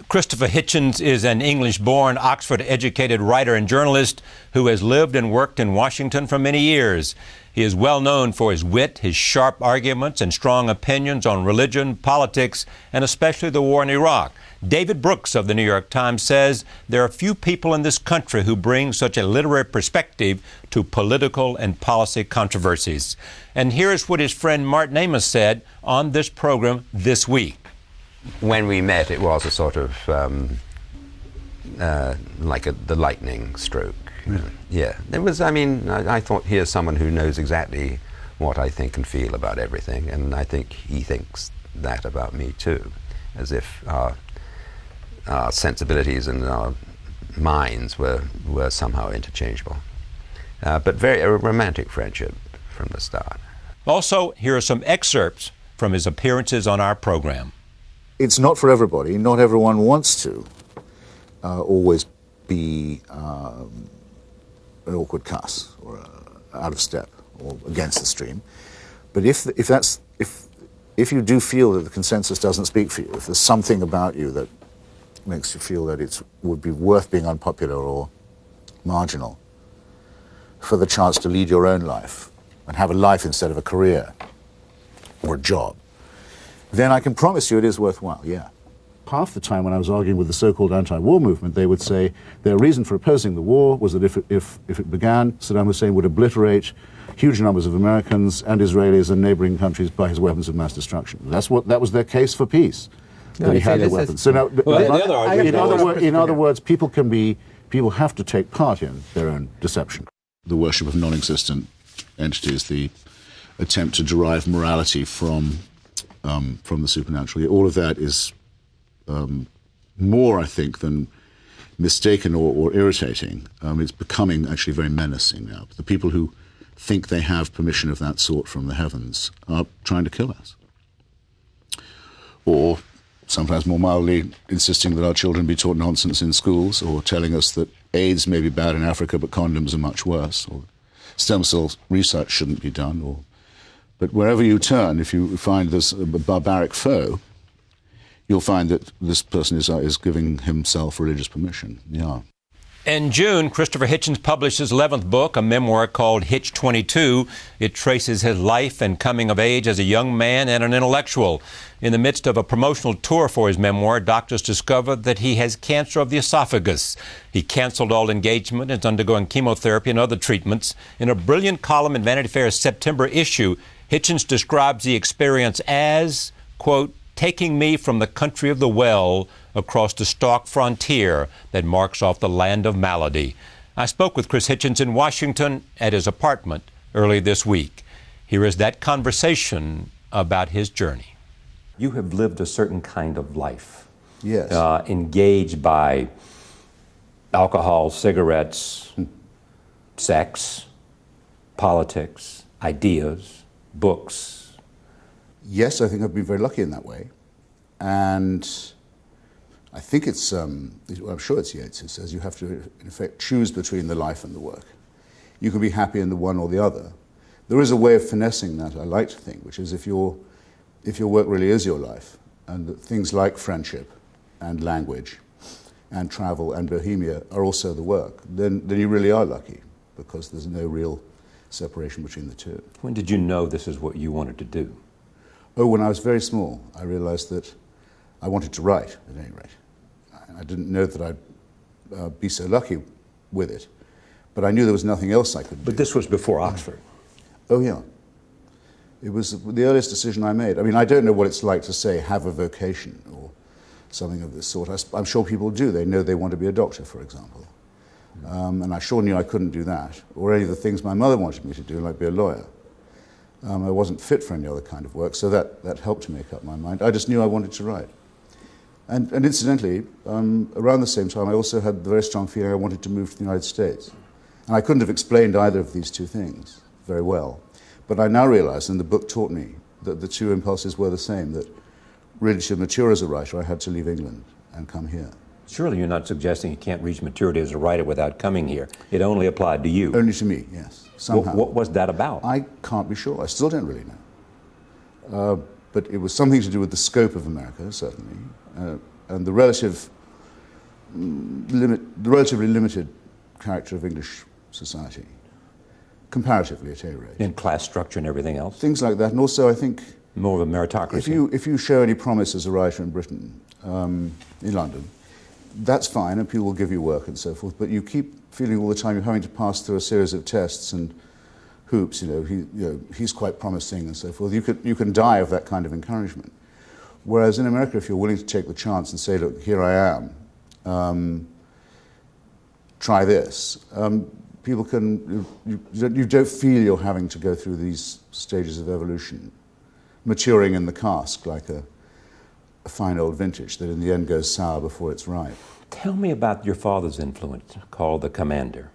Christopher Hitchens is an English-born, Oxford-educated writer and journalist who has lived and worked in Washington for many years. He is well known for his wit, his sharp arguments, and strong opinions on religion, politics, and especially the war in Iraq. David Brooks of the New York Times says there are few people in this country who bring such a literary perspective to political and policy controversies. And here's what his friend Martin Amos said on this program this week. When we met, it was a sort of like the lightning stroke. Really? Yeah. It was, I thought, here's someone who knows exactly what I think and feel about everything, and I think he thinks that about me too, as if our sensibilities and our minds were somehow interchangeable. But a romantic friendship from the start. Also, here are some excerpts from his appearances on our program. It's not for everybody. Not everyone wants to always be an awkward cuss or out of step or against the stream. But if you do feel that the consensus doesn't speak for you, if there's something about you that makes you feel that it would be worth being unpopular or marginal for the chance to lead your own life and have a life instead of a career or a job, then I can promise you it is worthwhile, yeah. Half the time when I was arguing with the so-called anti-war movement, they would say their reason for opposing the war was that if it began, Saddam Hussein would obliterate huge numbers of Americans and Israelis and neighboring countries by his weapons of mass destruction. That was their case for peace, that he had the weapons. So now, in other words, people have to take part in their own deception. The worship of non-existent entities, the attempt to derive morality from the supernatural. All of that is more, I think, than mistaken or irritating. It's becoming actually very menacing now. The people who think they have permission of that sort from the heavens are trying to kill us. Or sometimes more mildly insisting that our children be taught nonsense in schools, or telling us that AIDS may be bad in Africa but condoms are much worse, or stem cell research shouldn't be done, but wherever you turn, if you find this a barbaric foe, you'll find that this person is giving himself religious permission. Yeah. In June, Christopher Hitchens published his 11th book, a memoir called Hitch 22. It traces his life and coming of age as a young man and an intellectual. In the midst of a promotional tour for his memoir, doctors discovered that he has cancer of the esophagus. He canceled all engagement and is undergoing chemotherapy and other treatments. In a brilliant column in Vanity Fair's September issue, Hitchens describes the experience as, quote, taking me from the country of the well across the stark frontier that marks off the land of malady. I spoke with Chris Hitchens in Washington at his apartment early this week. Here is that conversation about his journey. You have lived a certain kind of life. Yes. Engaged by alcohol, cigarettes, sex, politics, ideas, books. Yes, I think I've been very lucky in that way. And I think it's, I'm sure it's Yeats who says you have to, in effect, choose between the life and the work. You can be happy in the one or the other. There is a way of finessing that, I like to think, which is if your work really is your life, and that things like friendship and language and travel and bohemia are also the work, then you really are lucky, because there's no real separation between the two. When did you know this is what you wanted to do? Oh, when I was very small, I realized that I wanted to write, at any rate. I didn't know that I'd be so lucky with it, but I knew there was nothing else I could do. But this was before Oxford. Oh, yeah. It was the earliest decision I made. I mean, I don't know what it's like to say, have a vocation, or something of this sort. I'm sure people do. They know they want to be a doctor, for example. And I sure knew I couldn't do that, or any of the things my mother wanted me to do, like be a lawyer. I wasn't fit for any other kind of work, so that helped to make up my mind. I just knew I wanted to write. And incidentally, around the same time, I also had the very strong feeling I wanted to move to the United States. And I couldn't have explained either of these two things very well. But I now realize, and the book taught me, that the two impulses were the same, that really to mature as a writer, I had to leave England and come here. Surely you're not suggesting you can't reach maturity as a writer without coming here. It only applied to you. Only to me, yes. Somehow. What was that about? I can't be sure. I still don't really know. But it was something to do with the scope of America, certainly. and the relatively limited character of English society, comparatively at any rate. In class structure and everything else? Things like that, and also I think more of a meritocracy. if you show any promise as a writer in Britain, in London, that's fine, and people will give you work and so forth, but you keep feeling all the time you're having to pass through a series of tests and hoops, he's quite promising and so forth. You can die of that kind of encouragement. Whereas in America, if you're willing to take the chance and say, look, here I am, try this, people can, you don't feel you're having to go through these stages of evolution, maturing in the cask like a fine old vintage that in the end goes sour before it's ripe. Tell me about your father's influence, called the Commander.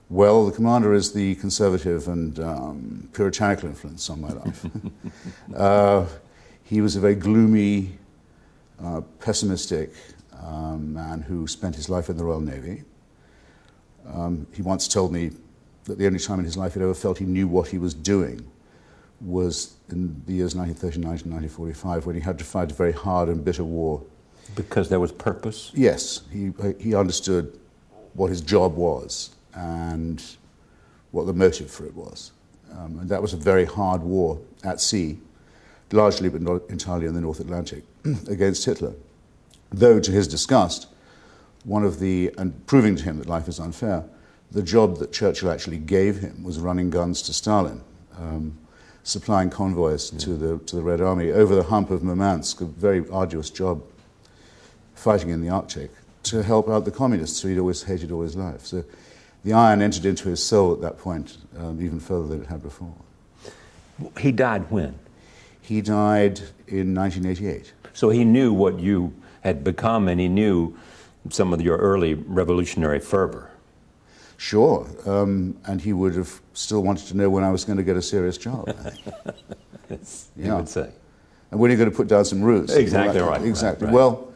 Well, the Commander is the conservative and puritanical influence on my life. He was a very gloomy, pessimistic man who spent his life in the Royal Navy. He once told me that the only time in his life he'd ever felt he knew what he was doing was in the years 1939 to 1945, when he had to fight a very hard and bitter war. Because there was purpose? Yes, he understood what his job was and what the motive for it was. And that was a very hard war at sea, largely but not entirely in the North Atlantic, against Hitler. Though, to his disgust, and proving to him that life is unfair, the job that Churchill actually gave him was running guns to Stalin, supplying convoys to the Red Army over the hump of Murmansk, a very arduous job, fighting in the Arctic, to help out the communists who he'd always hated all his life. So the iron entered into his soul at that point, even further than it had before. He died when? He died in 1988. So he knew what you had become, and he knew some of your early revolutionary fervor. Sure, and he would have still wanted to know when I was going to get a serious job, I think. You would say. And when are you going to put down some roots? Exactly right. Exactly. Right. Well,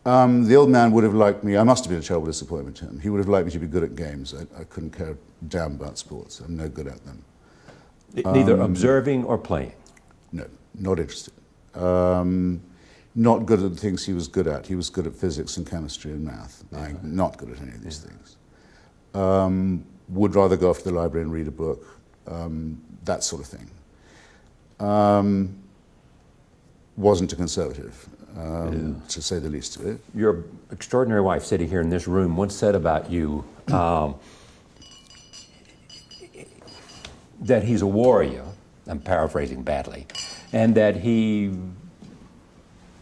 the old man would have liked me. I must have been a terrible disappointment to him. He would have liked me to be good at games. I couldn't care a damn about sports. I'm no good at them. Neither observing or playing? No, not interested. Not good at the things he was good at. He was good at physics and chemistry and math. I'm not good at any of these things. Would rather go off to the library and read a book, that sort of thing. Wasn't a conservative, to say the least of it. Your extraordinary wife sitting here in this room once said about you that he's a warrior, I'm paraphrasing badly, and that he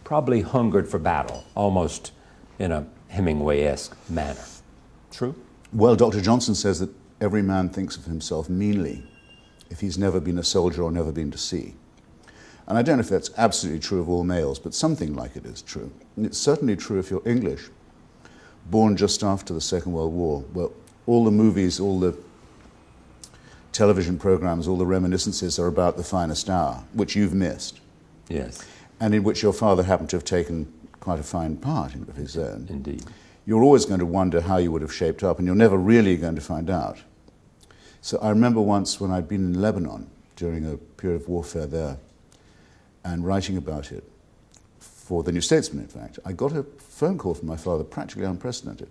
probably hungered for battle, almost in a Hemingway-esque manner. True? Well, Dr. Johnson says that every man thinks of himself meanly if he's never been a soldier or never been to sea. And I don't know if that's absolutely true of all males, but something like it is true. And it's certainly true if you're English, born just after the Second World War. Well, all the movies, all the television programs, all the reminiscences are about the finest hour, which you've missed. Yes. And in which your father happened to have taken quite a fine part of his own. Indeed. You're always going to wonder how you would have shaped up, and you're never really going to find out. So I remember once when I'd been in Lebanon during a period of warfare there, and writing about it for the New Statesman, in fact, I got a phone call from my father, practically unprecedented,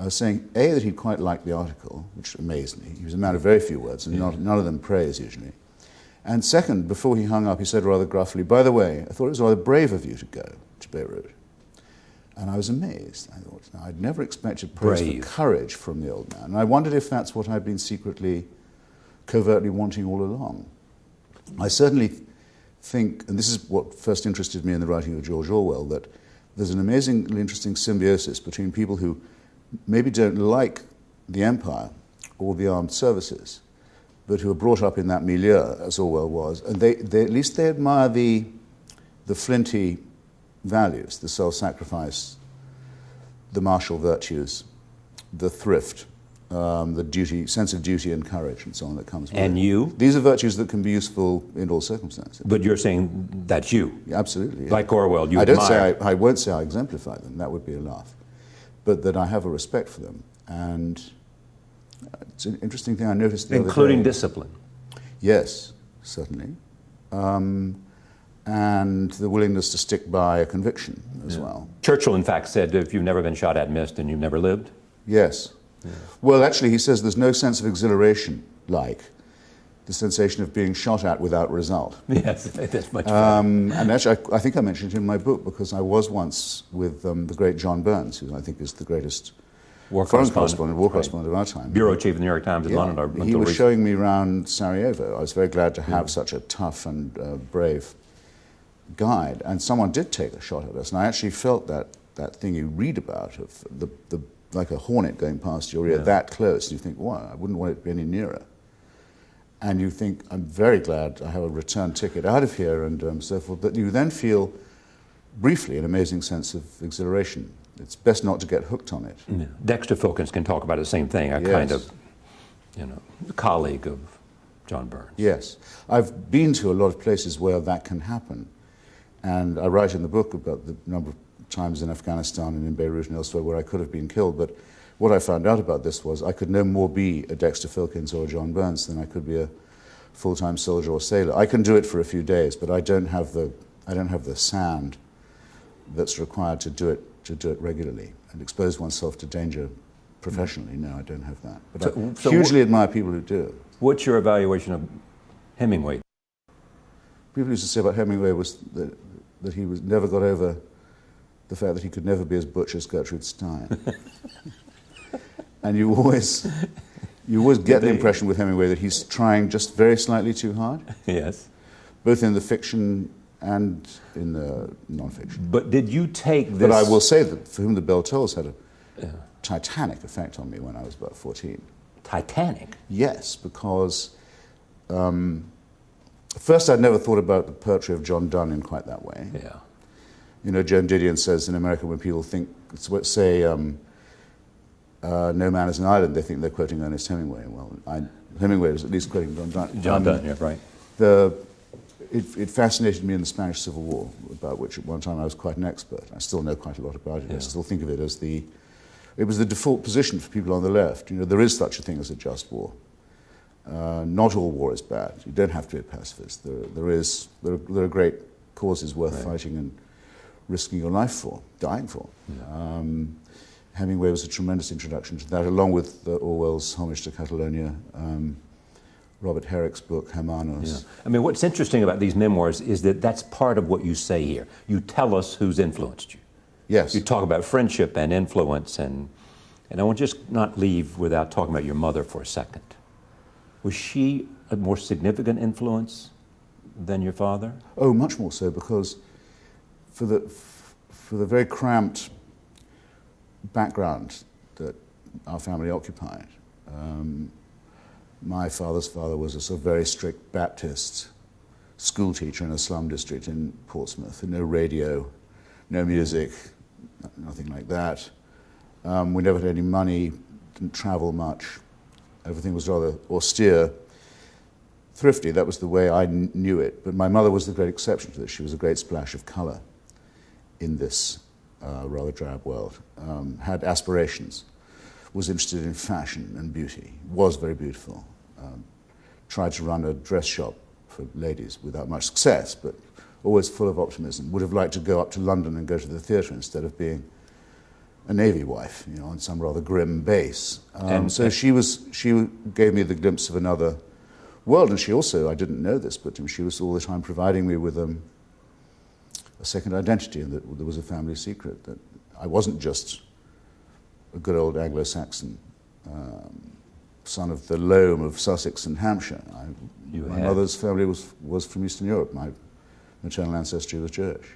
saying, A, that he'd quite liked the article, which amazed me. He was a man of very few words, and none of them praise usually. And second, before he hung up, he said rather gruffly, by the way, I thought it was rather brave of you to go to Beirut. And I was amazed. I thought, I'd never expected praise for courage from the old man. And I wondered if that's what I'd been secretly, covertly wanting all along. I certainly think, and this is what first interested me in the writing of George Orwell, that there's an amazingly interesting symbiosis between people who maybe don't like the empire or the armed services, but who are brought up in that milieu, as Orwell was, and they at least they admire the flinty values, the self-sacrifice, the martial virtues, the thrift, the duty, sense of duty and courage, and so on that comes with it. And you? These are virtues that can be useful in all circumstances. But you're saying that's you? Yeah, absolutely. Yeah. Like Orwell, you I won't say I exemplify them. That would be a laugh. But that I have a respect for them. And it's an interesting thing I noticed the other day. Including discipline? Yes, certainly. and the willingness to stick by a conviction as well. Churchill, in fact, said, if you've never been shot at and missed, then you've never lived. Yes. Yeah. Well, actually, he says there's no sense of exhilaration like the sensation of being shot at without result. Yes, that's much fun. And actually, I think I mentioned it in my book because I was once with the great John Burns, who I think is the greatest war correspondent of our time. Bureau chief of the New York Times in London. He was showing me around Sarajevo. I was very glad to have such a tough and brave guide. And someone did take a shot at us. And I actually felt that thing you read about of the like a hornet going past your ear that close. And you think, wow, I wouldn't want it to be any nearer. And you think, I'm very glad I have a return ticket out of here and so forth. But you then feel, briefly, an amazing sense of exhilaration. It's best not to get hooked on it. Yeah. Dexter Filkins can talk about the same thing, a kind of, colleague of John Burns. Yes. I've been to a lot of places where that can happen. And I write in the book about the number of times in Afghanistan and in Beirut and elsewhere where I could have been killed. But what I found out about this was I could no more be a Dexter Filkins or a John Burns than I could be a full-time soldier or sailor. I can do it for a few days, but I don't have the sand that's required to do it regularly and expose oneself to danger professionally. No, I don't have that. But I hugely admire people who do. What's your evaluation of Hemingway? People used to say about Hemingway was that he never got over the fact that he could never be as butch as Gertrude Stein. And you always get the impression with Hemingway that he's trying just very slightly too hard. Yes. Both in the fiction and in the non-fiction. But did you take this... But I will say that For Whom the Bell Tolls had a titanic effect on me when I was about 14. Titanic? Yes, because first I'd never thought about the poetry of John Donne in quite that way. Yeah. You know, Joan Didion says in America when people say no man is an island, they think they're quoting Ernest Hemingway. Well, Hemingway was at least quoting John Donne. John Donne, yeah, right. It fascinated me in the Spanish Civil War, about which at one time I was quite an expert. I still know quite a lot about it. Yeah. I still think of it as it was the default position for people on the left. You know, there is such a thing as a just war. Not all war is bad. You don't have to be a pacifist. There are great causes worth fighting and risking your life for, dying for. Yeah. Hemingway was a tremendous introduction to that, along with Orwell's Homage to Catalonia, Robert Herrick's book, Hermanos. Yeah. I mean, what's interesting about these memoirs is that that's part of what you say here. You tell us who's influenced you. Yes. You talk about friendship and influence, and I want to just not leave without talking about your mother for a second. Was she a more significant influence than your father? Oh, much more so, because for the very cramped background that our family occupied, my father's father was a sort of very strict Baptist school teacher in a slum district in Portsmouth. No radio, no music, nothing like that. We never had any money, didn't travel much. Everything was rather austere, thrifty. That was the way I knew it. But my mother was the great exception to this. She was a great splash of color in this rather drab world. Had aspirations, was interested in fashion and beauty, was very beautiful. Tried to run a dress shop for ladies without much success, but always full of optimism. Would have liked to go up to London and go to the theatre instead of being a Navy wife, you know, on some rather grim base. So she gave me the glimpse of another world, and she also, I didn't know this, but she was all the time providing me with a second identity, and that there was a family secret, that I wasn't just a good old Anglo-Saxon son of the loam of Sussex and Hampshire. My mother's family was from Eastern Europe. My maternal ancestry was Jewish.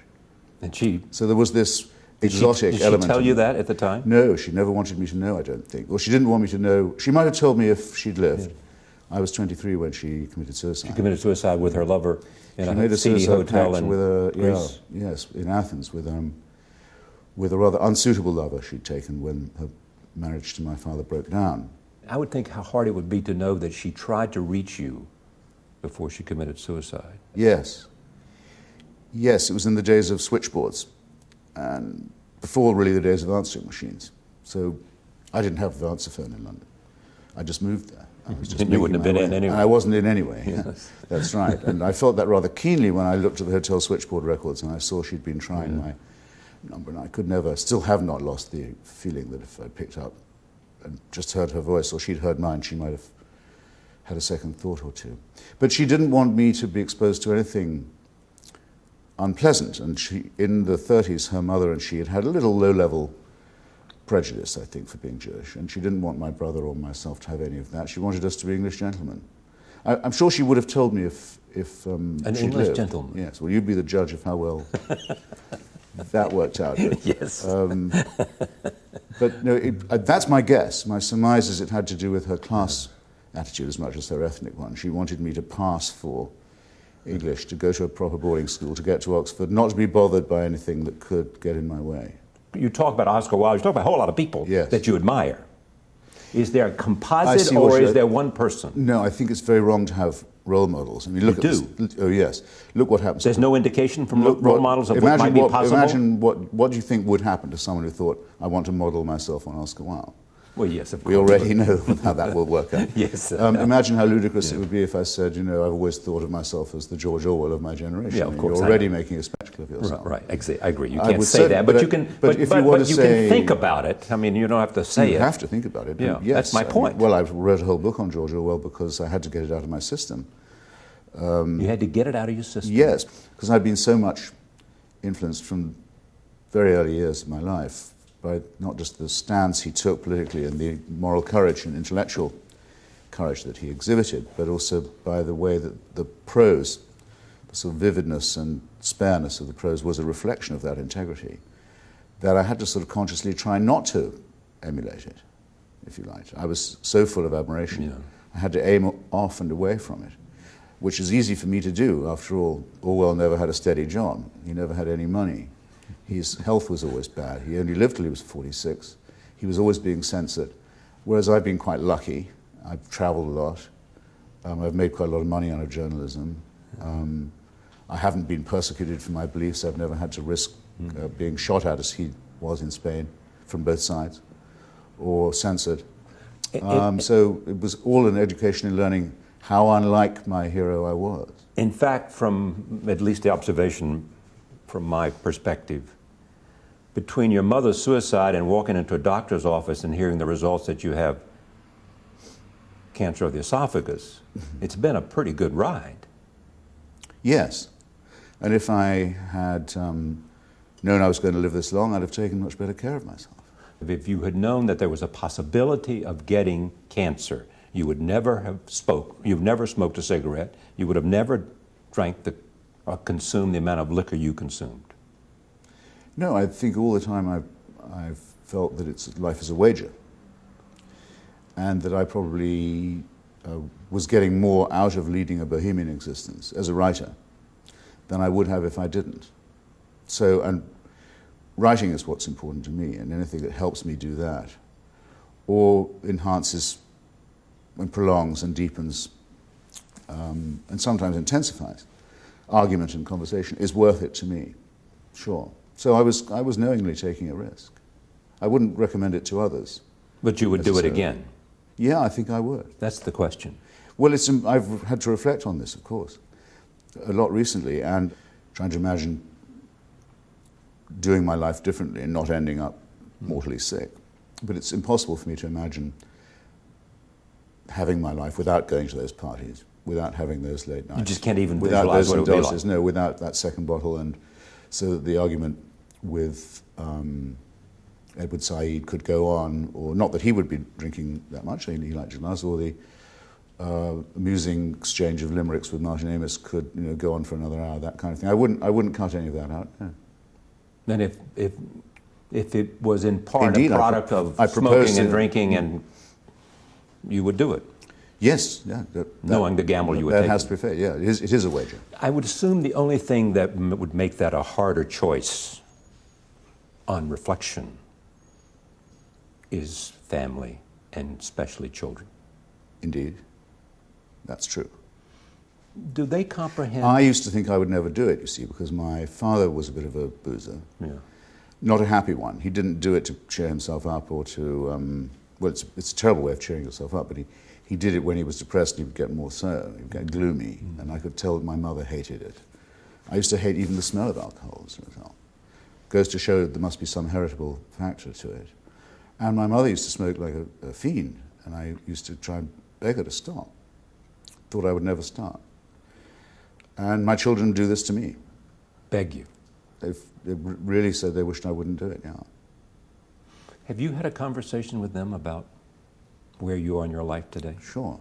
So there was this exotic element. Did she tell you that at the time? No, she never wanted me to know, I don't think. Well, she didn't want me to know. She might have told me if she'd lived. Yeah. I was 23 when she committed suicide. She committed suicide with her lover in a seedy hotel in Greece? Yes, in Athens, with a rather unsuitable lover she'd taken when her marriage to my father broke down. I would think how hard it would be to know that she tried to reach you before she committed suicide. Yes. Yes, it was in the days of switchboards, and before really the days of answering machines. So I didn't have the answer phone in London. I just moved there. I was just And you wouldn't have been in anyway. And I wasn't in anyway. Yes. Yeah, that's right. And I felt that rather keenly when I looked at the hotel switchboard records and I saw she'd been trying my number, and I could never, still have not lost the feeling that if I picked up and just heard her voice, or she'd heard mine, she might have had a second thought or two. But she didn't want me to be exposed to anything unpleasant, and she, in the 30s, her mother and she had had a little low-level prejudice, I think, for being Jewish, and she didn't want my brother or myself to have any of that. She wanted us to be English gentlemen. I'm sure she would have told me if an she'd English lived. gentleman. Yes, well, you'd be the judge of how well that worked out. But, Yes. but no, that's my guess. My surmise is it had to do with her class attitude as much as her ethnic one. She wanted me to pass for English, to go to a proper boarding school, to get to Oxford, not to be bothered by anything that could get in my way. You talk about Oscar Wilde, you talk about a whole lot of people that you admire. Is there a composite or is there one person? No, I think it's very wrong to have role models. I mean, look You at this. Oh, yes. Look what happens. There's no indication from role models of what might be possible? Imagine what do you think would happen to someone who thought, I want to model myself on Oscar Wilde? Well, yes, of course. We already know how that will work out. Yes. Imagine how ludicrous it would be if I said, I've always thought of myself as the George Orwell of my generation. Yeah, of course. You're already making a spectacle of yourself. Right. I agree. You can't say that, but you can. But if you want to you say, can think about it. I mean, you don't have to say it. You have to think about it. Yeah, yes, that's my point. Well, I've read a whole book on George Orwell because I had to get it out of my system. You had to get it out of your system. Yes, because I'd been so much influenced from very early years of my life by not just the stance he took politically and the moral courage and intellectual courage that he exhibited, but also by the way that the prose, the sort of vividness and spareness of the prose was a reflection of that integrity, that I had to sort of consciously try not to emulate it, if you like. I was so full of admiration. Yeah. I had to aim off and away from it, which is easy for me to do. After all, Orwell never had a steady job. He never had any money. His health was always bad. He only lived till he was 46. He was always being censored, whereas I've been quite lucky. I've traveled a lot. I've made quite a lot of money out of journalism. I haven't been persecuted for my beliefs. I've never had to risk being shot at, as he was in Spain, from both sides, or censored. So it was all an education in learning how unlike my hero I was. In fact, from at least the observation from my perspective, between your mother's suicide and walking into a doctor's office and hearing the results that you have cancer of the esophagus, it's been a pretty good ride. Yes. And if I had known I was going to live this long, I'd have taken much better care of myself. If you had known that there was a possibility of getting cancer, you would never have you've never smoked a cigarette, you would have never drank or consumed the amount of liquor you consumed. No, I think all the time I've felt that life is a wager, and that I probably was getting more out of leading a bohemian existence as a writer than I would have if I didn't. So, and writing is what's important to me, and anything that helps me do that, or enhances and prolongs and deepens and sometimes intensifies argument and conversation, is worth it to me, sure. So I was knowingly taking a risk. I wouldn't recommend it to others. But you would do it again? Yeah, I think I would. That's the question. Well, I've had to reflect on this, of course, a lot recently, and trying to imagine doing my life differently and not ending up mortally sick. But it's impossible for me to imagine having my life without going to those parties, without having those late nights. You just can't even without visualize those what it would be doses, like. no, without that second bottle. And so that the argument with Edward Said could go on, or not that he would be drinking that much, he liked glass, or the amusing exchange of limericks with Martin Amis could go on for another hour, that kind of thing. I wouldn't cut any of that out. No. Then if it was in part Indeed, a product of I smoking and drinking, and you would do it. Yes, yeah. Knowing the gamble you would take. take. That has to be fair, yeah. It is a wager. I would assume the only thing that would make that a harder choice on reflection is family, and especially children. Indeed. That's true. Do they comprehend? I used to think I would never do it, you see, because my father was a bit of a boozer. Yeah. Not a happy one. He didn't do it to cheer himself up or to... well, it's a terrible way of cheering yourself up, but he did it when he was depressed, and he would get more so, he would get gloomy, and I could tell that my mother hated it. I used to hate even the smell of alcohol as a result. Goes to show that there must be some heritable factor to it. And my mother used to smoke like a fiend, and I used to try and beg her to stop. Thought I would never start. And my children do this to me. Beg you? They've really said they wished I wouldn't do it, yeah. Have you had a conversation with them about where you are in your life today? Sure.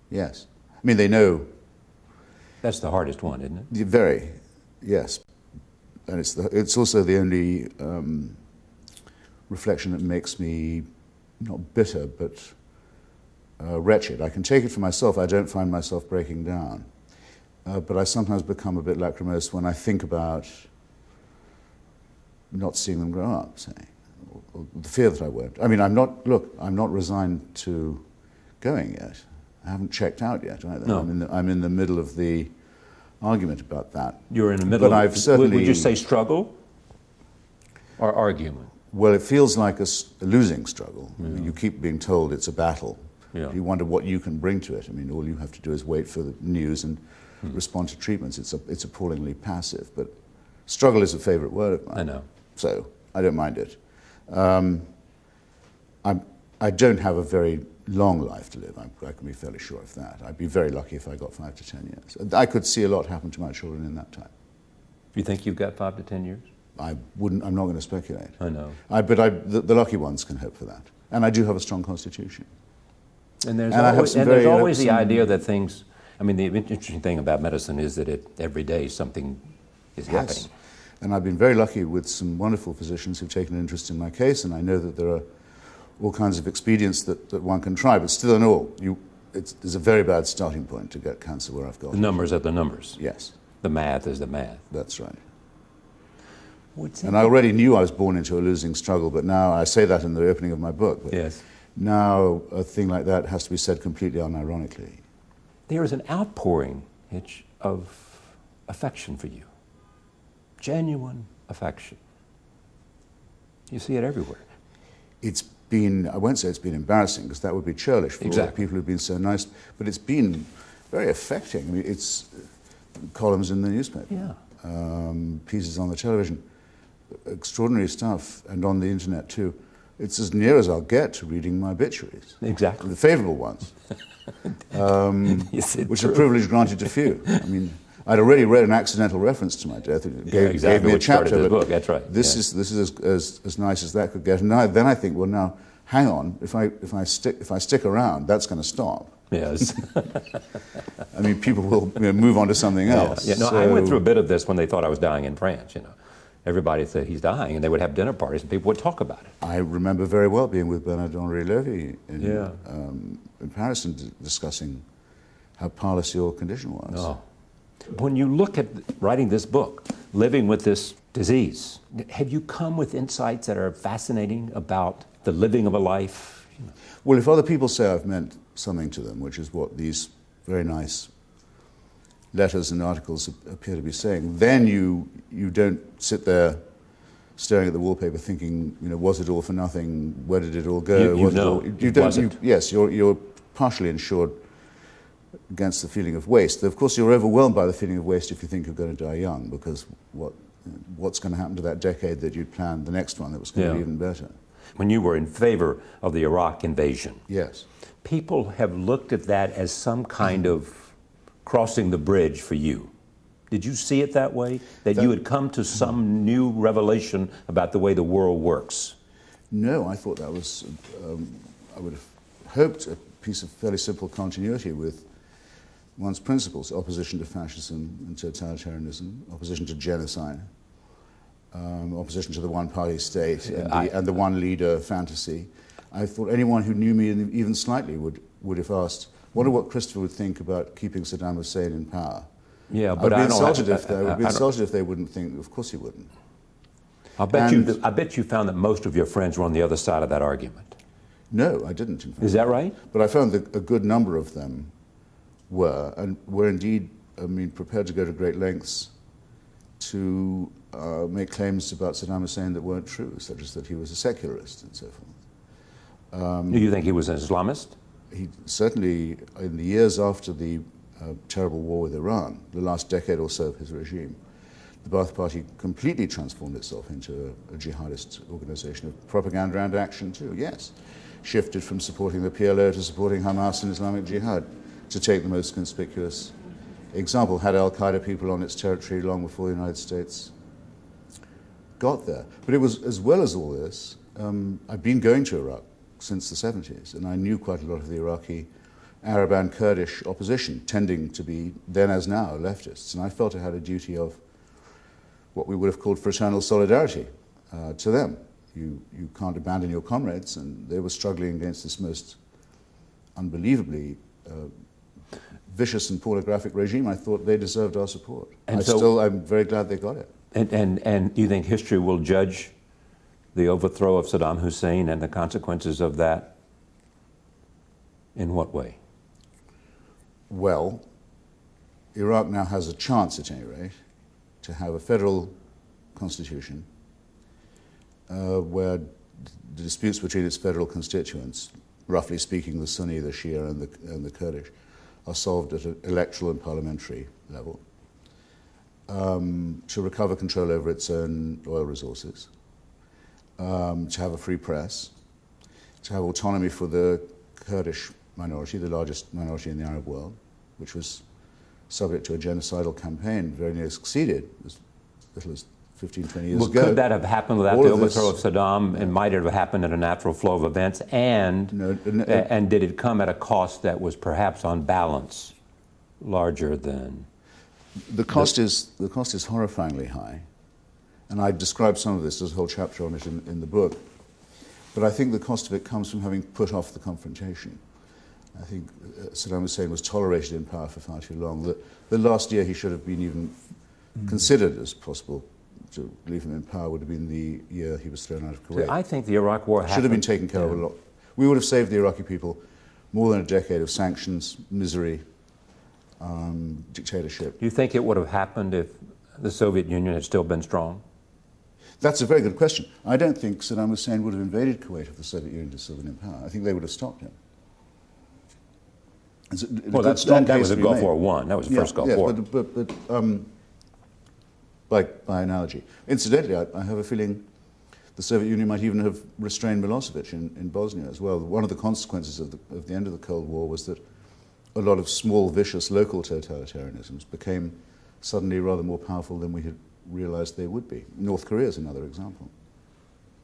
Yes. I mean, they know. That's the hardest one, isn't it? Very, yes. And it's also the only reflection that makes me not bitter, but wretched. I can take it for myself. I don't find myself breaking down. But I sometimes become a bit lachrymose when I think about not seeing them grow up, say, or the fear that I won't. I mean, I'm not resigned to going yet. I haven't checked out yet either. No. I'm in the middle of the argument about that. You're in the middle. But I've certainly. Would you say struggle or argument? Well, it feels like a losing struggle. Yeah. I mean, you keep being told it's a battle. Yeah. You wonder what you can bring to it. I mean, all you have to do is wait for the news and respond to treatments. It's appallingly passive. But struggle is a favorite word of mine. I know. So I don't mind it. I don't have a very long life to live. I can be fairly sure of that. I'd be very lucky if I got 5 to 10 years. I could see a lot happen to my children in that time. You think you've got 5 to 10 years? I'm not going to speculate. I know. But the lucky ones can hope for that. And I do have a strong constitution. And there's always the idea that things, I mean, the interesting thing about medicine is that every day something is happening. And I've been very lucky with some wonderful physicians who've taken an interest in my case, and I know that there are all kinds of expedients that one can try, but still in all, there's a very bad starting point to get cancer where I've got The numbers are the numbers. Yes. The math is the math. That's right. And I already knew I was born into a losing struggle, but now, I say that in the opening of my book, but yes. Now a thing like that has to be said completely unironically. There is an outpouring, Hitch, of affection for you. Genuine affection. You see it everywhere. It's been, I won't say it's been embarrassing, because that would be churlish for all the people who've been so nice, but it's been very affecting. I mean, it's columns in the newspaper, pieces on the television, extraordinary stuff, and on the internet too. It's as near as I'll get to reading my obituaries. Exactly. The favourable ones, which are privilege granted to few. I mean, I'd already read an accidental reference to my death. It gave me a chapter. This book. That's right. This is as nice as that could get. And then I think, well, now hang on. If I stick around, that's going to stop. Yes. I mean, people will move on to something else. Yeah. No, I went through a bit of this when they thought I was dying in France. Everybody said he's dying, and they would have dinner parties, and people would talk about it. I remember very well being with Bernard-Henri Lévy in Paris and discussing how powerless your condition was. Oh. When you look at writing this book, living with this disease, have you come with insights that are fascinating about the living of a life? Well, if other people say I've meant something to them, which is what these very nice letters and articles appear to be saying, then you don't sit there staring at the wallpaper thinking, was it all for nothing? Where did it all go? You're partially insured against the feeling of waste. Of course, you're overwhelmed by the feeling of waste if you think you're going to die young, because what's going to happen to that decade that you'd planned, the next one that was going to be even better? When you were in favor of the Iraq invasion, yes, people have looked at that as some kind of crossing the bridge for you. Did you see it that way? That you had come to some new revelation about the way the world works? No, I thought that was, I would have hoped, a piece of fairly simple continuity with one's principles: opposition to fascism and totalitarianism, opposition to genocide, opposition to the one-party state and the one-leader fantasy. I thought anyone who knew me even slightly would have asked, wonder what Christopher would think about keeping Saddam Hussein in power. Yeah, but I'd be insulted if they wouldn't think. Of course, he wouldn't. I bet you found that most of your friends were on the other side of that argument. No, I didn't. In fact. Is that right? But I found that a good number of them were, and were indeed, prepared to go to great lengths to make claims about Saddam Hussein that weren't true, such as that he was a secularist and so forth. Do you think he was an Islamist? He certainly, in the years after the terrible war with Iran, the last decade or so of his regime, the Ba'ath Party completely transformed itself into a jihadist organization of propaganda and action too, yes. Shifted from supporting the PLO to supporting Hamas and Islamic Jihad, to take the most conspicuous example. Had al-Qaeda people on its territory long before the United States got there. But it was, as well as all this, I've been going to Iraq since the 70s, and I knew quite a lot of the Iraqi Arab and Kurdish opposition, tending to be, then as now, leftists. And I felt I had a duty of what we would have called fraternal solidarity to them. You can't abandon your comrades, and they were struggling against this most unbelievably vicious and pornographic regime. I thought they deserved our support. And I'm very glad they got it. And do you think history will judge the overthrow of Saddam Hussein and the consequences of that? In what way? Well, Iraq now has a chance, at any rate, to have a federal constitution where the disputes between its federal constituents, roughly speaking the Sunni, the Shia, and the Kurdish, are solved at an electoral and parliamentary level, to recover control over its own oil resources, to have a free press, to have autonomy for the Kurdish minority, the largest minority in the Arab world, which was subject to a genocidal campaign, very nearly succeeded as little as 15, 20 years ago. Could that have happened without the overthrow of Saddam, and might it have happened in a natural flow of events? And did it come at a cost that was perhaps on balance larger than... The cost is horrifyingly high, and I describe some of this. There's a whole chapter on it in the book. But I think the cost of it comes from having put off the confrontation. I think Saddam Hussein was tolerated in power for far too long. The last year he should have been even considered as possible to leave him in power would have been the year he was thrown out of Kuwait. So I think the Iraq War should have been taken care of a lot. We would have saved the Iraqi people more than a decade of sanctions, misery, dictatorship. Do you think it would have happened if the Soviet Union had still been strong? That's a very good question. I don't think Saddam Hussein would have invaded Kuwait if the Soviet Union had still been in power. I think they would have stopped him. Well, that was the Gulf War I. That was the first Gulf War. But by analogy. Incidentally, I have a feeling the Soviet Union might even have restrained Milosevic in Bosnia as well. One of the consequences of the end of the Cold War was that a lot of small, vicious local totalitarianisms became suddenly rather more powerful than we had realized they would be. North Korea is another example.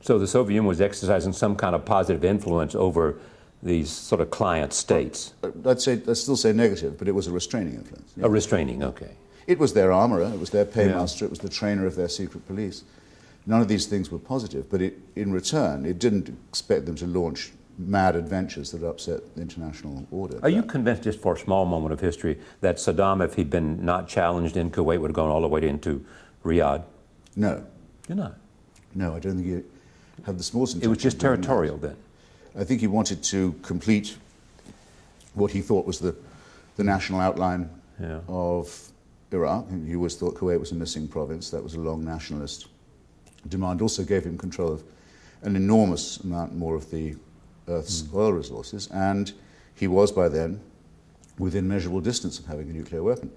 So the Soviet Union was exercising some kind of positive influence over these sort of client states? I'd still say negative, but it was a restraining influence. Yeah. A restraining, okay. It was their armorer, it was their paymaster, it was the trainer of their secret police. None of these things were positive, but in return, it didn't expect them to launch mad adventures that upset the international order. Are you convinced, just for a small moment of history, that Saddam, if he'd been not challenged in Kuwait, would have gone all the way into Riyadh? No. You're not? No, I don't think he had the smallest intention. It was just territorial then? I think he wanted to complete what he thought was the national outline of Iraq. He always thought Kuwait was a missing province. That was a long nationalist demand. Also gave him control of an enormous amount more of the Earth's oil resources, and he was by then within measurable distance of having a nuclear weapon.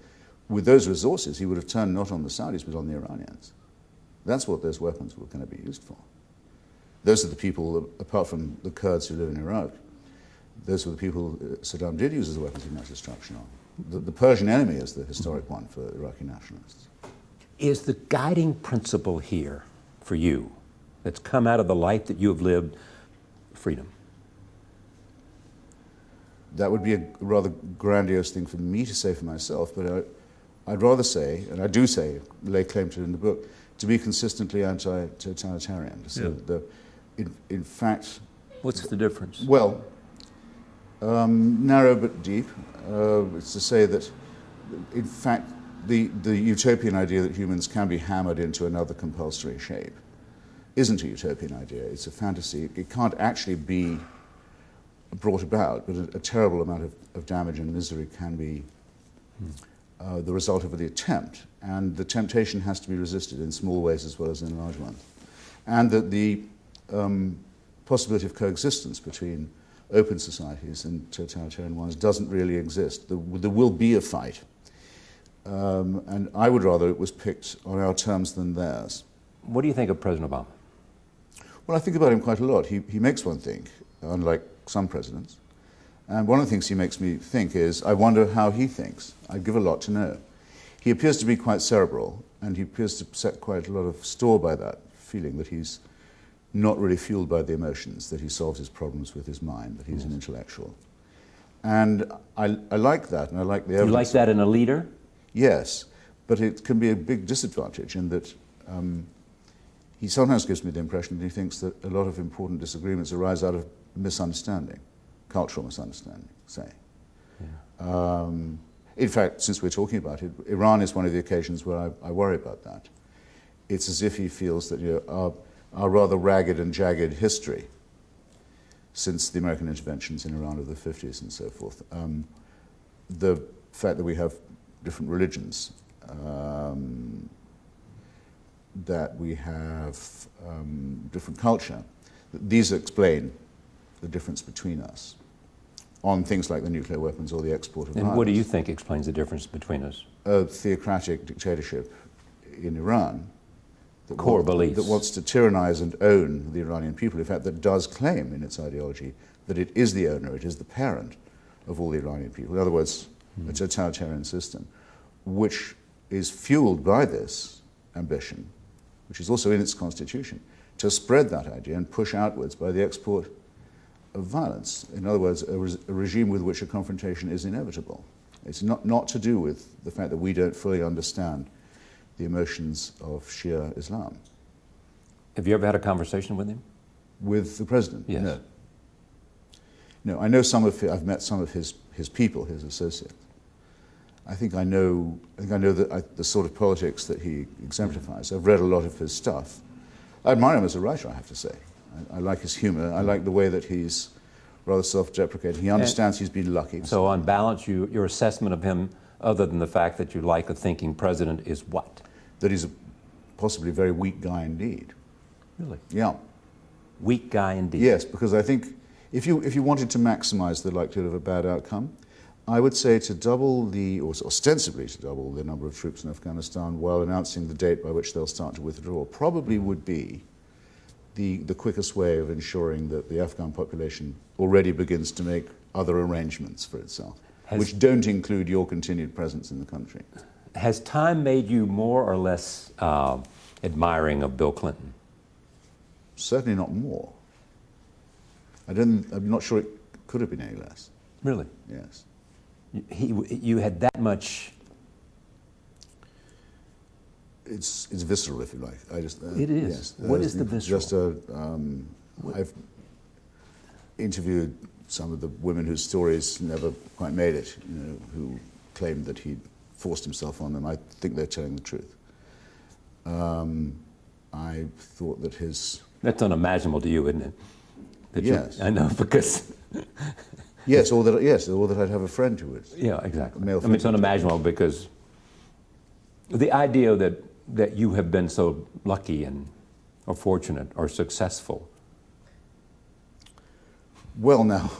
With those resources, he would have turned not on the Saudis but on the Iranians. That's what those weapons were going to be used for. Those are the people, apart from the Kurds who live in Iraq, those were the people Saddam did use as weapons of mass destruction on. The Persian enemy is the historic one for Iraqi nationalists. Is the guiding principle here for you that's come out of the life that you have lived freedom? That would be a rather grandiose thing for me to say for myself, but I'd rather say, and I do say, lay claim to it in the book, to be consistently anti-totalitarian. So in fact... What's the difference? Well, narrow but deep. It's to say that, in fact, the utopian idea that humans can be hammered into another compulsory shape isn't a utopian idea. It's a fantasy. It can't actually be brought about, but a terrible amount of damage and misery can be the result of the attempt. And the temptation has to be resisted in small ways as well as in large ones. And that the possibility of coexistence between open societies and totalitarian ones doesn't really exist. There will be a fight. And I would rather it was picked on our terms than theirs. What do you think of President Obama? Well, I think about him quite a lot. He makes one think, unlike some presidents. And one of the things he makes me think is, I wonder how he thinks. I'd give a lot to know. He appears to be quite cerebral, and he appears to set quite a lot of store by that feeling that he's not really fueled by the emotions, that he solves his problems with his mind, that he's an intellectual. And I like that, and I like the evidence. You like that in a leader? Yes, but it can be a big disadvantage in that he sometimes gives me the impression that he thinks that a lot of important disagreements arise out of misunderstanding, cultural misunderstanding, say. Yeah. In fact, since we're talking about it, Iran is one of the occasions where I worry about that. It's as if he feels that our rather ragged and jagged history since the American interventions in Iran of the 50s and so forth, the fact that we have different religions, that we have different culture, these explain the difference between us on things like the nuclear weapons or the export of violence. And what do you think explains the difference between us? A theocratic dictatorship in Iran that core beliefs that wants to tyrannize and own the Iranian people, in fact, that does claim in its ideology that it is the owner, it is the parent of all the Iranian people. In other words, a totalitarian system, which is fueled by this ambition, which is also in its constitution, to spread that idea and push outwards by the export of violence. In other words, a regime with which a confrontation is inevitable. It's not to do with the fact that we don't fully understand the emotions of Shia Islam. Have you ever had a conversation with him? With the president? Yes. No. No, I know I've met some of his people, his associates. I think I know the sort of politics that he exemplifies. I've read a lot of his stuff. I admire him as a writer, I have to say. I like his humor. I like the way that he's rather self-deprecating. He understands he's been lucky. So on balance, your assessment of him, other than the fact that you like a thinking president, is what? That he's a possibly very weak guy indeed. Really? Yeah. Weak guy indeed. Yes, because I think if you wanted to maximize the likelihood of a bad outcome, I would say to double or ostensibly to double the number of troops in Afghanistan while announcing the date by which they'll start to withdraw probably would be the quickest way of ensuring that the Afghan population already begins to make other arrangements for itself, which don't include your continued presence in the country. Has time made you more or less admiring of Bill Clinton? Certainly not more. I'm not sure it could have been any less. Really? Yes. You had that much. It's visceral, if you like. It is. Yes, what is the visceral? I've interviewed some of the women whose stories never quite made it, who claimed that he'd forced himself on them. I think they're telling the truth. I thought that his... That's unimaginable to you, isn't it? Yes. I know, because... Yes, or that I'd have a friend who was... Yeah, exactly. Male it's unimaginable because the idea that you have been so lucky or fortunate or successful. Well, now,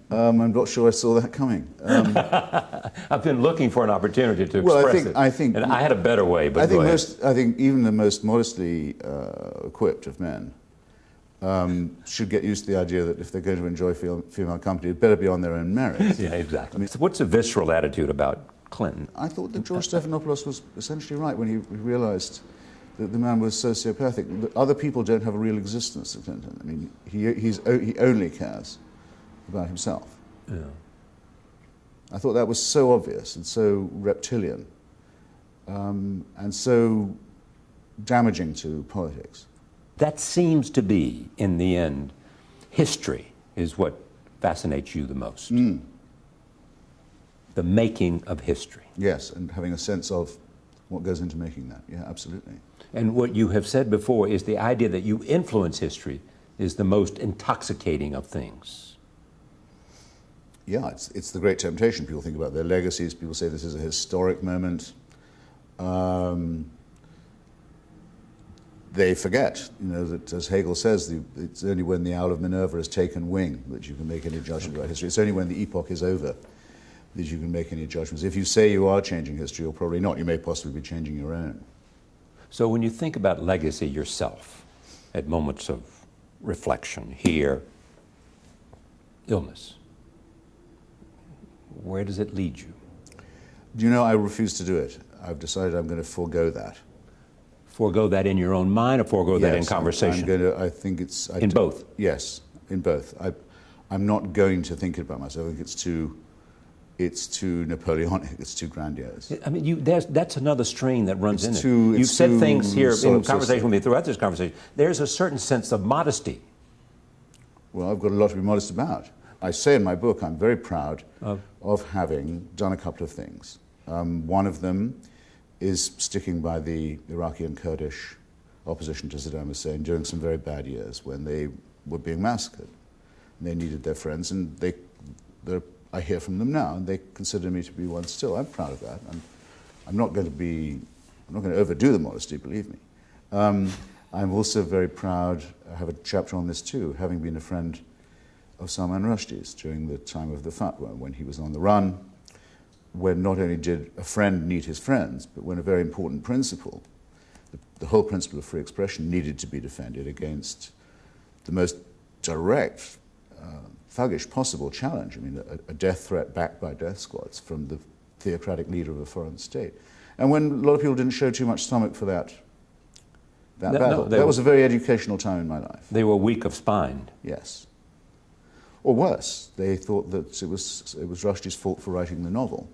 I'm not sure I saw that coming. I've been looking for an opportunity to express it. And I had a better way, but I think even the most modestly equipped of men should get used to the idea that if they're going to enjoy female company, it better be on their own merit. Yeah, exactly. So what's the visceral attitude about Clinton? I thought that George Stephanopoulos was essentially right when he realized that the man was sociopathic. Other people don't have a real existence to Clinton. I mean, he only cares about himself. Yeah. I thought that was so obvious and so reptilian and so damaging to politics. That seems to be, in the end, history is what fascinates you the most. Mm. The making of history. Yes, and having a sense of what goes into making that. Yeah, absolutely. And what you have said before is the idea that you influence history is the most intoxicating of things. Yeah, it's the great temptation. People think about their legacies. People say this is a historic moment. they forget, that as Hegel says, it's only when the owl of Minerva has taken wing that you can make any judgment about history. It's only when the epoch is over that you can make any judgments. If you say you are changing history, you're probably not. You may possibly be changing your own. So when you think about legacy yourself, at moments of reflection, here, illness, where does it lead you? Do you know, I refuse to do it. I've decided I'm going to forego that. Forego that in your own mind, or forego that in conversation? I think it's... In both? Yes, in both. I'm not going to think about myself. I think it's too Napoleonic, it's too grandiose. I mean, that's another strain that runs in it. You've said things here in conversation with me throughout this conversation. There's a certain sense of modesty. Well, I've got a lot to be modest about. I say in my book I'm very proud of having done a couple of things. One of them is sticking by the Iraqi and Kurdish opposition to Saddam Hussein during some very bad years when they were being massacred. And they needed their friends, and I hear from them now, and they consider me to be one still. I'm proud of that. I'm not going to overdo the modesty, believe me. I'm also very proud, I have a chapter on this too, having been a friend of Salman Rushdie's during the time of the fatwa, when he was on the run, when not only did a friend need his friends, but when a very important principle, the whole principle of free expression, needed to be defended against the most direct, thuggish possible challenge. I mean, a death threat backed by death squads from the theocratic leader of a foreign state. And when a lot of people didn't show too much stomach for that battle. That was a very educational time in my life. They were weak of spine. Yes. Or worse, they thought that it was Rushdie's fault for writing the novel,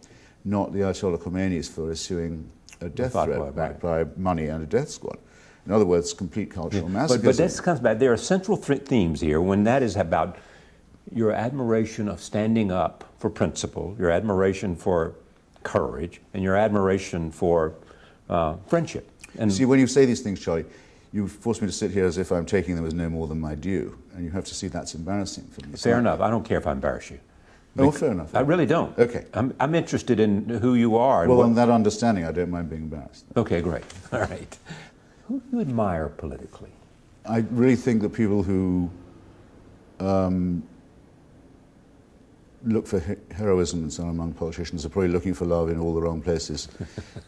not the Ayatollah Khomeini's for issuing a death threat backed by money and a death squad. In other words, complete cultural masochism. But this comes back. There are central themes here, when that is about your admiration of standing up for principle, your admiration for courage, and your admiration for friendship. And see, when you say these things, Charlie, you force me to sit here as if I'm taking them as no more than my due, and you have to see that's embarrassing for me. Fair enough. I don't care if I embarrass you. No, fair enough. I really don't. Okay. I'm interested in who you are. Well, on that understanding, I don't mind being embarrassed. Okay, great. All right. Who do you admire politically? I really think that people who look for heroism and so on among politicians are probably looking for love in all the wrong places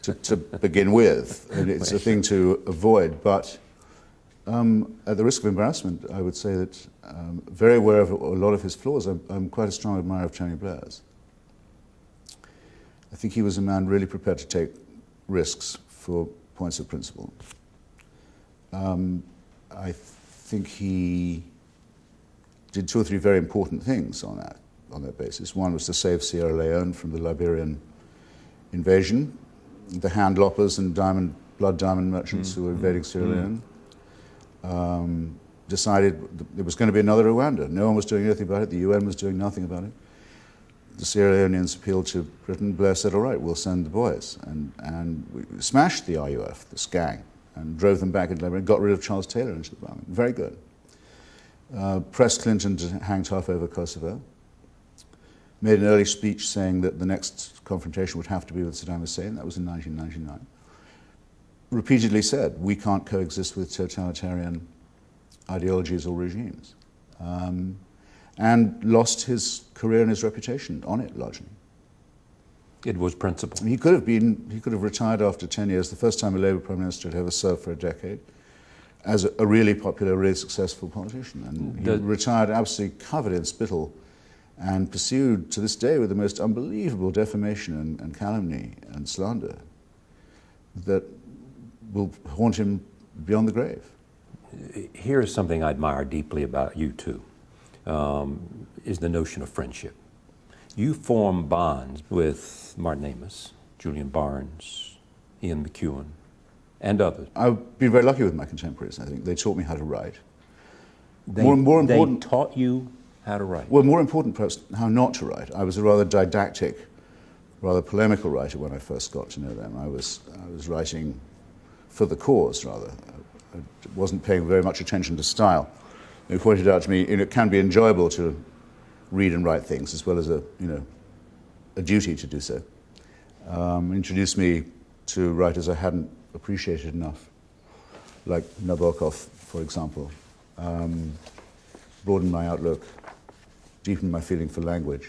to begin with. And it's a thing to avoid. But at the risk of embarrassment, I would say that, very aware of a lot of his flaws, I'm quite a strong admirer of Tony Blair's. I think he was a man really prepared to take risks for points of principle. I think he did 2 or 3 very important things on that basis. One was to save Sierra Leone from the Liberian invasion, the hand loppers and blood diamond merchants who were invading Sierra Leone. Decided there was going to be another Rwanda. No one was doing anything about it. The UN was doing nothing about it. The Sierra Leoneans appealed to Britain. Blair said, all right, we'll send the boys. And we smashed the RUF, this gang, and drove them back into Liberia, got rid of Charles Taylor into the parliament. Very good. Pressed Clinton to hang tough over Kosovo. Made an early speech saying that the next confrontation would have to be with Saddam Hussein. That was in 1999. Repeatedly said, we can't coexist with totalitarian ideologies or regimes. And lost his career and his reputation on it, largely. It was principle. He could have retired after 10 years, the first time a Labour Prime Minister had ever served for a decade, as a really popular, really successful politician. And he retired absolutely covered in spittle and pursued to this day with the most unbelievable defamation and calumny and slander that will haunt him beyond the grave. Here is something I admire deeply about you too, is the notion of friendship. You form bonds with Martin Amis, Julian Barnes, Ian McEwan, and others. I've been very lucky with my contemporaries, I think. They taught me how to write. They taught you how to write? Well, more important perhaps, how not to write. I was a rather didactic, rather polemical writer when I first got to know them. I was writing for the cause, rather. I wasn't paying very much attention to style. They pointed out to me, it can be enjoyable to read and write things, as well as a duty to do so. Introduced me to writers I hadn't appreciated enough like Nabokov, for example, broadened my outlook, deepened my feeling for language,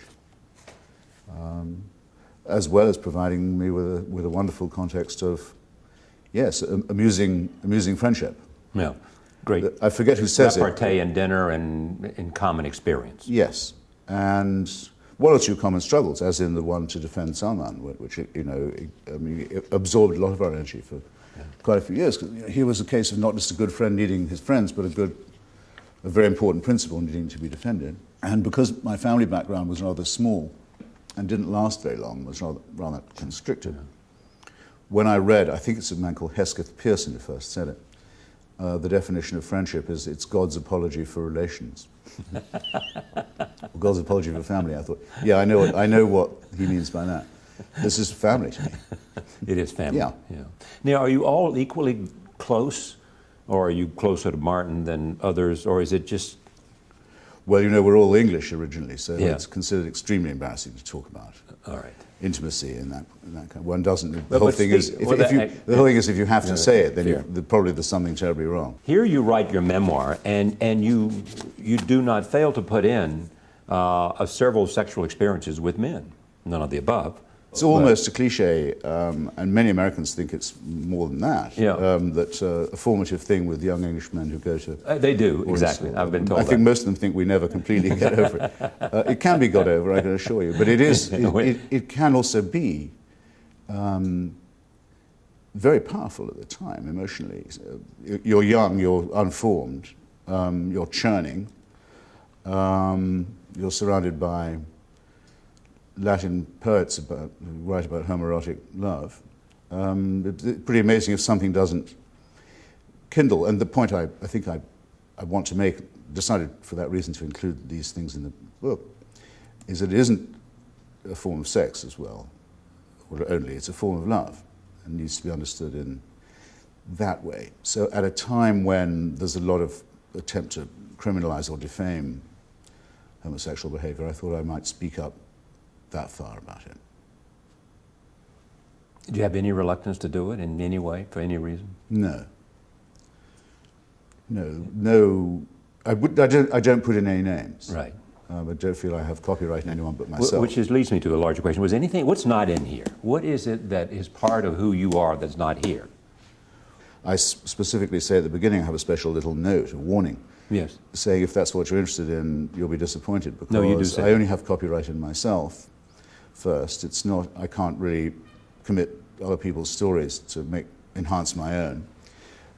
as well as providing me with a wonderful context of, yes, amusing friendship. Yeah, great. I forget who says repartee it. and dinner and in common experience. Yes, and one or two common struggles, as in the one to defend Salman, which it absorbed a lot of our energy for quite a few years. Because here was a case of not just a good friend needing his friends, but a very important principle needing to be defended. And because my family background was rather small and didn't last very long, was rather constricted. When I read, I think it's a man called Hesketh Pearson who first said it, the definition of friendship is it's God's apology for relations. God's apology for family. I thought, yeah, I know what he means by that. This is family to me. It is family. Yeah. Now, are you all equally close, or are you closer to Martin than others, or is it just? Well, we're all English originally, so Yeah. it's considered extremely embarrassing to talk about. All right. Intimacy in that kind. One doesn't. The But whole thing is, if you have to say it, then probably there's something terribly wrong. Here you write your memoir, and you do not fail to put in several sexual experiences with men. None of the above. It's almost a cliche, and many Americans think it's more than that. Yeah. That's a formative thing with young Englishmen who go to. They do, exactly. I've been told I think most of them think we never completely get over it. It can be got over, I can assure you, but it can also be very powerful at the time, emotionally. You're young, you're unformed, you're churning, you're surrounded by Latin poets who write about homoerotic love. It's pretty amazing if something doesn't kindle. And the point I think I want to make, decided for that reason to include these things in the book, is that it isn't a form of sex as well, or only, it's a form of love, and needs to be understood in that way. So at a time when there's a lot of attempt to criminalize or defame homosexual behavior, I thought I might speak up that far about it. Do you have any reluctance to do it in any way, for any reason? No. I don't put in any names. Right. I don't feel I have copyright in anyone but myself. Which leads me to a larger question. What's not in here? What is it that is part of who you are that's not here? I specifically say at the beginning, I have a special little note, a warning. Yes. Saying if that's what you're interested in, you'll be disappointed, because No, you do say I only have copyright in myself first. It's not, I can't really commit other people's stories to enhance my own,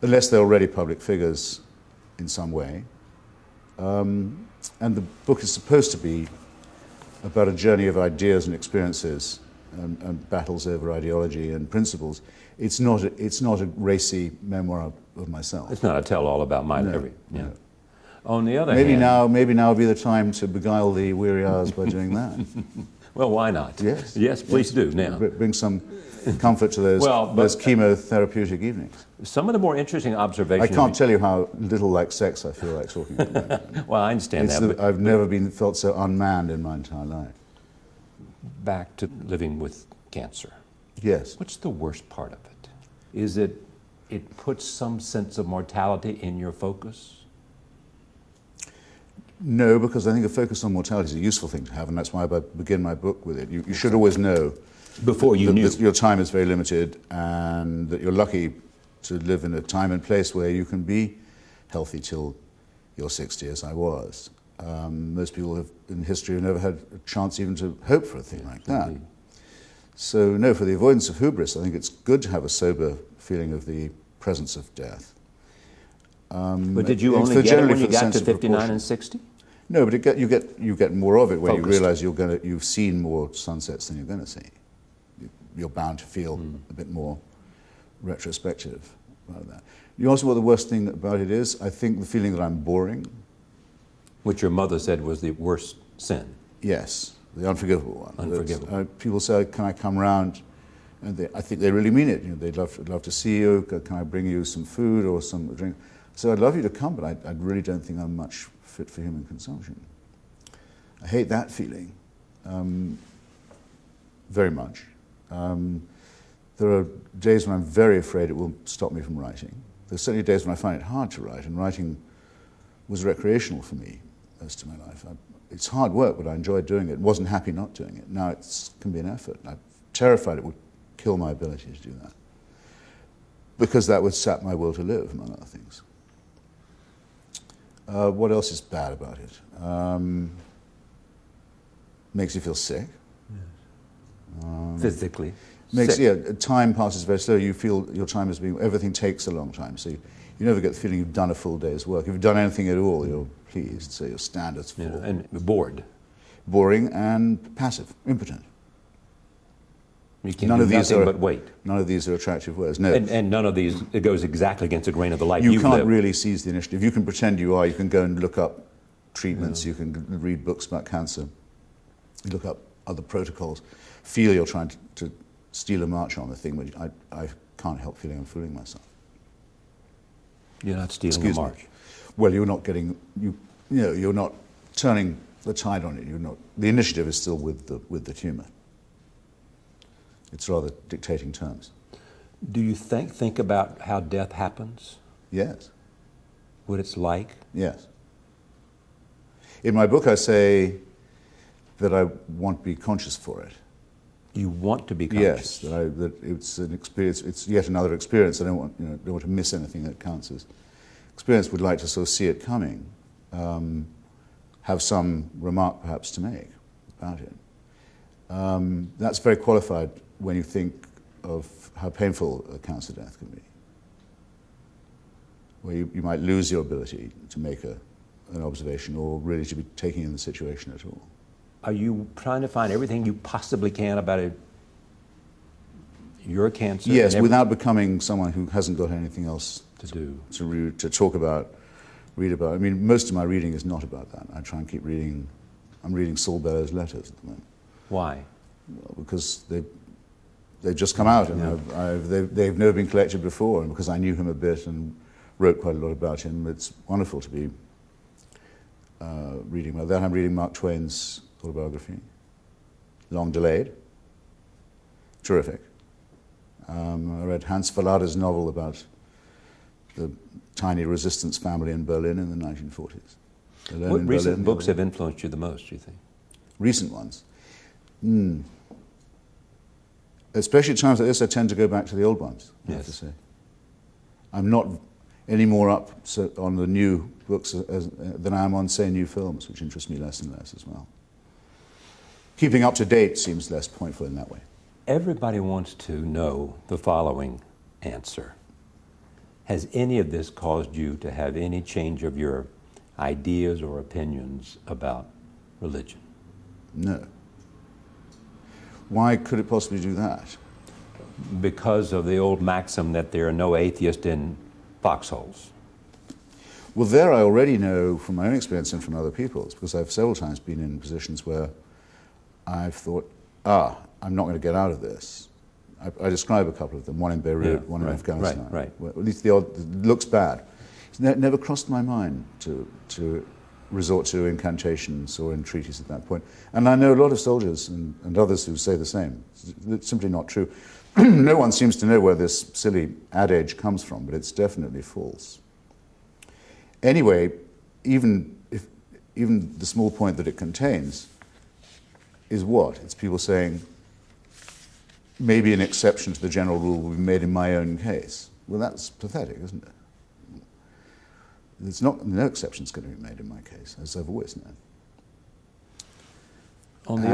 unless they're already public figures in some way. And the book is supposed to be about a journey of ideas and experiences and battles over ideology and principles. It's not a racy memoir of myself. It's not a tell-all about my No. On the other Maybe hand... now will be the time to beguile the weary hours by doing that. Well, why not? Yes. Yes, please do now. Bring some comfort to those chemotherapeutic evenings. Some of the more interesting observations... I can't tell you how little like sex I feel like talking about. Well, I understand that. I've never felt so unmanned in my entire life. Back to living with cancer. Yes. What's the worst part of it? Is it puts some sense of mortality in your focus? No, because I think a focus on mortality is a useful thing to have, and that's why I begin my book with it. You should always know before you knew that your time is very limited, and that you're lucky to live in a time and place where you can be healthy till you're 60, as I was. Most people in history have never had a chance even to hope for a thing like that. Indeed. So no, for the avoidance of hubris, I think it's good to have a sober feeling of the presence of death. But did you only get it when you got to 59 and 60? No, but you get more of it when Focused. you realize you've seen more sunsets than you're going to see. You're bound to feel a bit more retrospective about that. You asked what the worst thing about it is. I think the feeling that I'm boring. Which your mother said was the worst sin. Yes, the unforgivable one. Unforgivable. People say, "Can I come round?" And I think they really mean it. They'd love to see you. Can I bring you some food or some drink? So I'd love you to come, but I really don't think I'm much fit for human consumption. I hate that feeling very much. There are days when I'm very afraid it will stop me from writing. There's certainly days when I find it hard to write, and writing was recreational for me most of my life. It's hard work, but I enjoyed doing it. Wasn't happy not doing it. Now it can be an effort. I'm terrified it would kill my ability to do that, because that would sap my will to live, among other things. What else is bad about it? Makes you feel sick. Yes. Physically. Makes, yeah, time passes very slowly. You feel your time is being, everything takes a long time. So you never get the feeling you've done a full day's work. If you've done anything at all, you're pleased. So your standards fall. Yeah, and bored. Boring and passive, impotent. You can do nothing but wait. None of these are attractive words. No. And none of these, it goes exactly against the grain of the life you you've can't lived. really seize the initiative. You can pretend you are. You can go and look up treatments. You can read books about cancer. You look up other protocols. Feel you're trying to steal a march on the thing, which I can't help feeling I'm fooling myself. You're not stealing a march. Well, you're not getting, you're not turning the tide on it. You're not. The initiative is still with the tumour. It's rather dictating terms. Do you think about how death happens? Yes. What it's like? Yes. In my book, I say that I want to be conscious for it. You want to be conscious? Yes, that it's an experience. It's yet another experience. I don't want to miss anything that counts as experience. Would like to sort of see it coming, have some remark perhaps to make about it. That's very qualified when you think of how painful a cancer death can be, where you might lose your ability to make an observation or really to be taking in the situation at all. Are you trying to find everything you possibly can about your cancer? Yes, without becoming someone who hasn't got anything else to do, to talk about, read about. I mean, most of my reading is not about that. I try and keep reading. I'm reading Saul Bellows' letters at the moment. Why? Well, because they've just come out, and they've never been collected before, and because I knew him a bit and wrote quite a lot about him, it's wonderful to be reading about that. I'm reading Mark Twain's autobiography, long delayed, terrific. I read Hans Verlade's novel about the tiny resistance family in Berlin in the 1940s. What recent books have influenced you the most, do you think? Recent ones? Especially at times like this, I tend to go back to the old ones, I have to say. I'm not any more up on the new books than I am on, say, new films, which interest me less and less as well. Keeping up to date seems less pointful in that way. Everybody wants to know the following answer. Has any of this caused you to have any change of your ideas or opinions about religion? No. Why could it possibly do that? Because of the old maxim that there are no atheists in foxholes. Well, there I already know from my own experience and from other people's, because I've several times been in positions where I've thought, I'm not going to get out of this. I describe a couple of them, one in Beirut, one in Afghanistan. Right. Where at least it looks bad. It's never crossed my mind to resort to incantations or entreaties at that point. And I know a lot of soldiers and others who say the same. It's simply not true. No one seems to know where this silly adage comes from, but it's definitely false. Anyway, even the small point that it contains is what? It's people saying, maybe an exception to the general rule will be made in my own case. Well, that's pathetic, isn't it? No exception's going to be made in my case, as I've always known. On the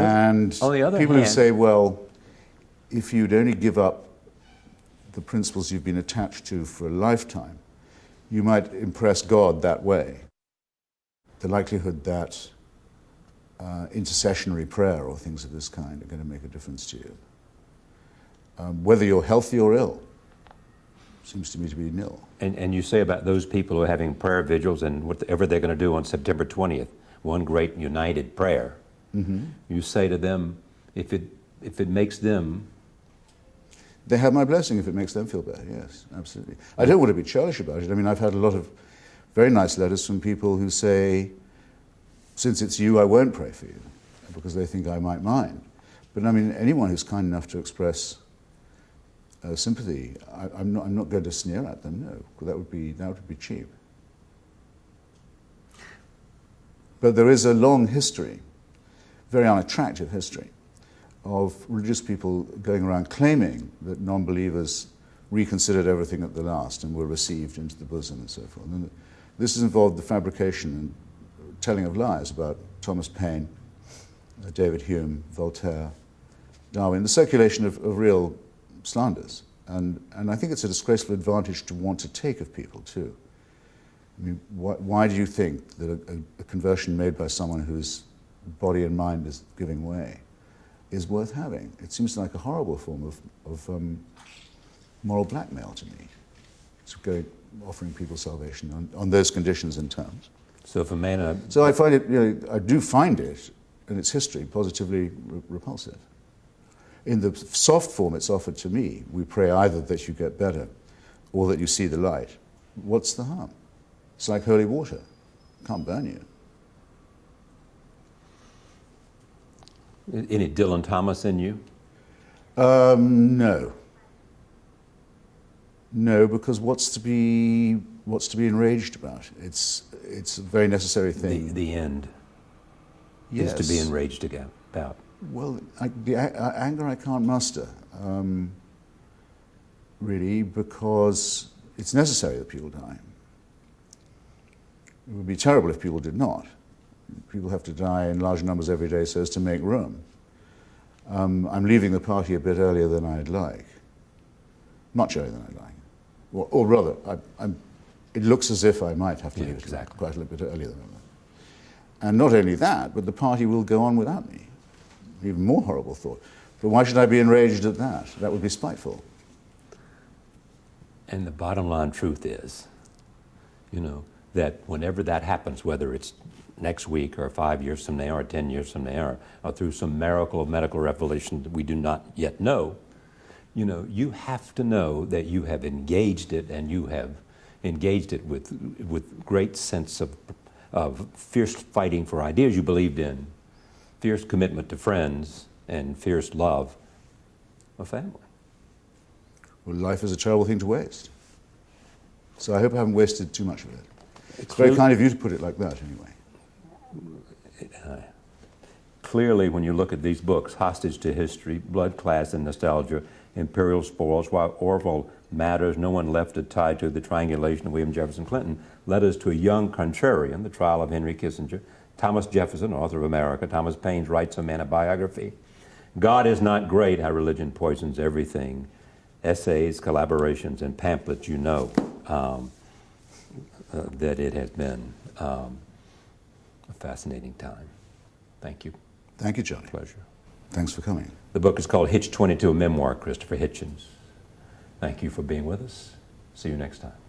other people hand, who say, well, if you'd only give up the principles you've been attached to for a lifetime, you might impress God that way. The likelihood that intercessionary prayer or things of this kind are going to make a difference to you. Whether you're healthy or ill seems to me to be nil. And you say about those people who are having prayer vigils and whatever they're going to do on September 20th, one great united prayer, you say to them, if it makes them... They have my blessing if it makes them feel better, yes, absolutely. I don't want to be churlish about it. I mean, I've had a lot of very nice letters from people who say, since it's you, I won't pray for you, because they think I might mind. But I mean, anyone who's kind enough to express sympathy. I'm not going to sneer at them. No, that would be cheap. But there is a long history, very unattractive history, of religious people going around claiming that non-believers reconsidered everything at the last and were received into the bosom and so forth. And this has involved the fabrication and telling of lies about Thomas Paine, David Hume, Voltaire, Darwin, the circulation of real slanders. And I think it's a disgraceful advantage to want to take of people, too. I mean, why do you think that a conversion made by someone whose body and mind is giving way is worth having? It seems like a horrible form of moral blackmail to me. It's offering people salvation on those conditions and terms. So if a man... So I find it, I do find it, in its history, positively repulsive. In the soft form it's offered to me, we pray either that you get better or that you see the light. What's the harm? It's like holy water. It can't burn you. Any Dylan Thomas in you? No. No, because what's to be enraged about? It's a very necessary thing. The end. Yes. Is to be enraged about. Well, the anger I can't muster, really, because it's necessary that people die. It would be terrible if people did not. People have to die in large numbers every day so as to make room. I'm leaving the party a bit earlier than I'd like. Much earlier than I'd like. Or rather, it looks as if I might have to leave it quite a little bit earlier than I'd like. And not only that, but the party will go on without me. Even more horrible thought. But why should I be enraged at that? That would be spiteful. And the bottom line truth is, that whenever that happens, whether it's next week or 5 years from now or 10 years from now or through some miracle of medical revelation that we do not yet know, you have to know that you have engaged it, and you have engaged it with great sense of fierce fighting for ideas you believed in, fierce commitment to friends, and fierce love of family. Well, life is a terrible thing to waste. So I hope I haven't wasted too much of it. It's very kind of you to put it like that, anyway. Clearly, when you look at these books, Hostage to History, Blood, Class, and Nostalgia, Imperial Spoils, While Orville Matters, No One Left to Tie to, The Triangulation of William Jefferson Clinton, led us to A Young Contrarian, The Trial of Henry Kissinger, Thomas Jefferson, author of America, Thomas Paine's Rights of Man, a biography, God Is Not Great, How Religion Poisons Everything, essays, collaborations, and pamphlets. That it has been a fascinating time. Thank you. Thank you, Johnny. Pleasure. Thanks for coming. The book is called Hitch 22, a memoir, Christopher Hitchens. Thank you for being with us. See you next time.